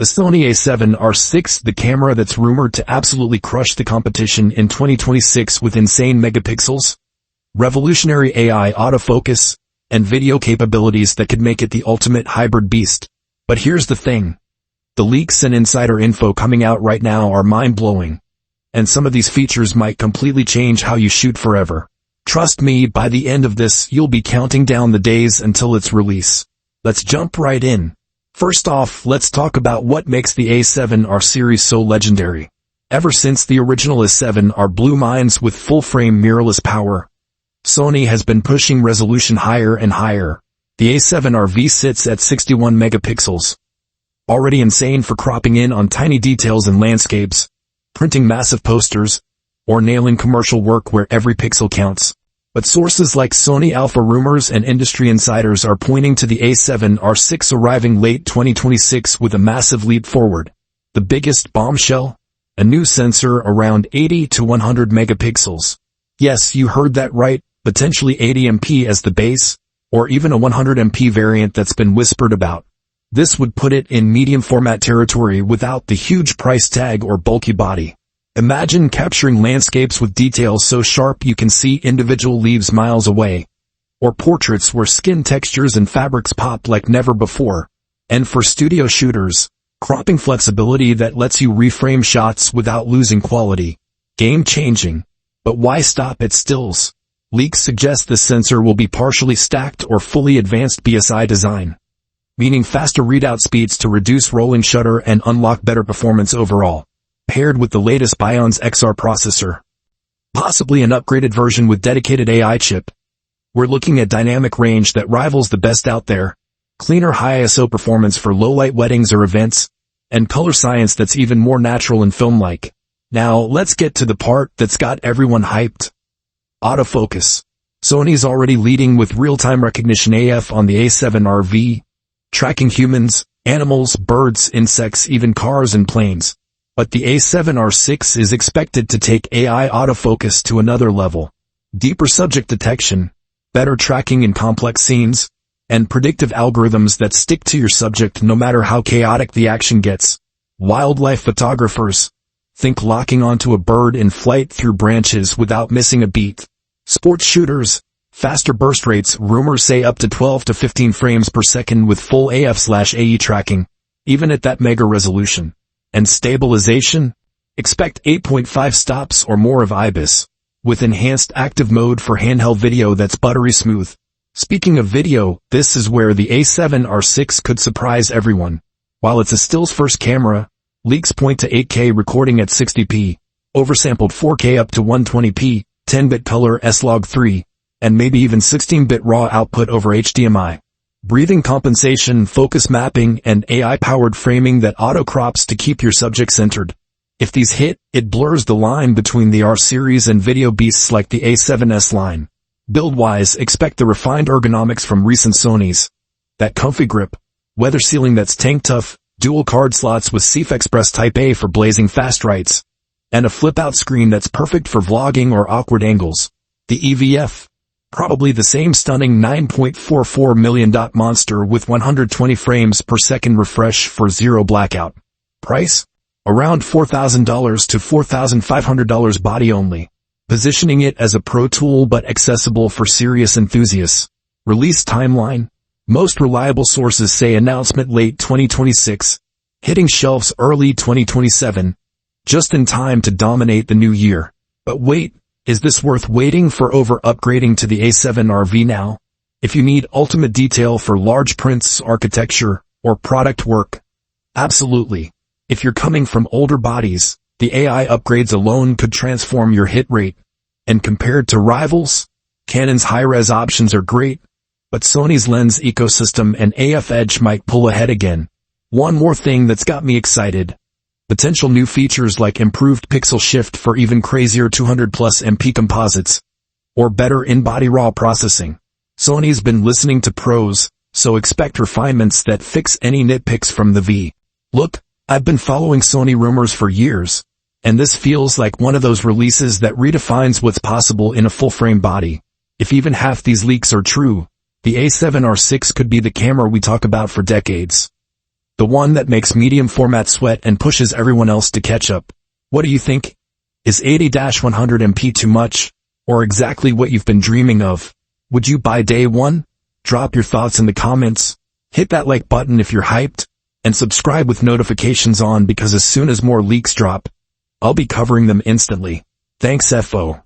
The Sony A7R VI, the camera that's rumored to absolutely crush the competition in 2026 with insane megapixels, revolutionary AI autofocus, and video capabilities that could make it the ultimate hybrid beast. But here's the thing. The leaks and insider info coming out right now are mind-blowing. And some of these features might completely change how you shoot forever. Trust me, by the end of this, you'll be counting down the days until its release. Let's jump right in. First off, let's talk about what makes the A7R series so legendary. Ever since the original A7R blew minds with full-frame mirrorless power, Sony has been pushing resolution higher and higher. The A7R VI sits at 61 megapixels. Already insane for cropping in on tiny details and landscapes, printing massive posters, or nailing commercial work where every pixel counts. But sources like Sony Alpha Rumors and industry insiders are pointing to the A7R VI arriving late 2026 with a massive leap forward. The biggest bombshell? A new sensor around 80 to 100 megapixels. Yes, you heard that right, potentially 80 MP as the base, or even a 100 MP variant that's been whispered about. This would put it in medium format territory without the huge price tag or bulky body. Imagine capturing landscapes with details so sharp you can see individual leaves miles away, or portraits where skin textures and fabrics pop like never before. And for studio shooters, cropping flexibility that lets you reframe shots without losing quality. Game-changing. But why stop at stills? Leaks suggest the sensor will be partially stacked or fully advanced BSI design, meaning faster readout speeds to reduce rolling shutter and unlock better performance overall. Paired with the latest Bion's XR processor, possibly an upgraded version with dedicated AI chip, we're looking at dynamic range that rivals the best out there, cleaner high ISO performance for low-light weddings or events, and color science that's even more natural and film-like. Now, let's get to the part that's got everyone hyped. Autofocus. Sony's already leading with real-time recognition AF on the A7R VI, tracking humans, animals, birds, insects, even cars and planes. But the A7R VI is expected to take AI autofocus to another level. Deeper subject detection, better tracking in complex scenes, and predictive algorithms that stick to your subject no matter how chaotic the action gets. Wildlife photographers, think locking onto a bird in flight through branches without missing a beat. Sports shooters, faster burst rates, rumors say up to 12 to 15 frames per second with full AF/AE tracking, even at that mega resolution. And stabilization? Expect 8.5 stops or more of IBIS, with enhanced active mode for handheld video that's buttery smooth. Speaking of video, this is where the A7R VI could surprise everyone. While it's a stills first camera, leaks point to 8K recording at 60p, oversampled 4K up to 120p, 10-bit color S-Log3, and maybe even 16-bit raw output over HDMI. Breathing compensation, focus mapping, and AI-powered framing that auto-crops to keep your subject centered. If these hit, it blurs the line between the R series and video beasts like the A7S line. Build-wise, expect the refined ergonomics from recent Sonys. That comfy grip, weather sealing that's tank tough, dual card slots with CF Express Type A for blazing fast writes, and a flip-out screen that's perfect for vlogging or awkward angles. The EVF. Probably the same stunning 9.44 million dot monster with 120 frames per second refresh for zero blackout. Price? Around $4,000 to $4,500 body only. Positioning it as a pro tool but accessible for serious enthusiasts. Release timeline? Most reliable sources say announcement late 2026, hitting shelves early 2027, just in time to dominate the new year. But wait. Is this worth waiting for over upgrading to the A7R VI now? If you need ultimate detail for large prints, architecture, or product work, absolutely. If you're coming from older bodies, the AI upgrades alone could transform your hit rate. And compared to rivals, Canon's high-res options are great, but Sony's lens ecosystem and AF Edge might pull ahead again. One more thing that's got me excited. Potential new features like improved pixel shift for even crazier 200 plus MP composites, or better in-body RAW processing. Sony's been listening to pros, so expect refinements that fix any nitpicks from the V. Look, I've been following Sony rumors for years, and this feels like one of those releases that redefines what's possible in a full-frame body. If even half these leaks are true, the A7R VI could be the camera we talk about for decades. The one that makes medium format sweat and pushes everyone else to catch up. What do you think? Is 80-100MP too much? Or exactly what you've been dreaming of? Would you buy day one? Drop your thoughts in the comments. Hit that like button if you're hyped. And subscribe with notifications on because as soon as more leaks drop, I'll be covering them instantly. Thanks FO.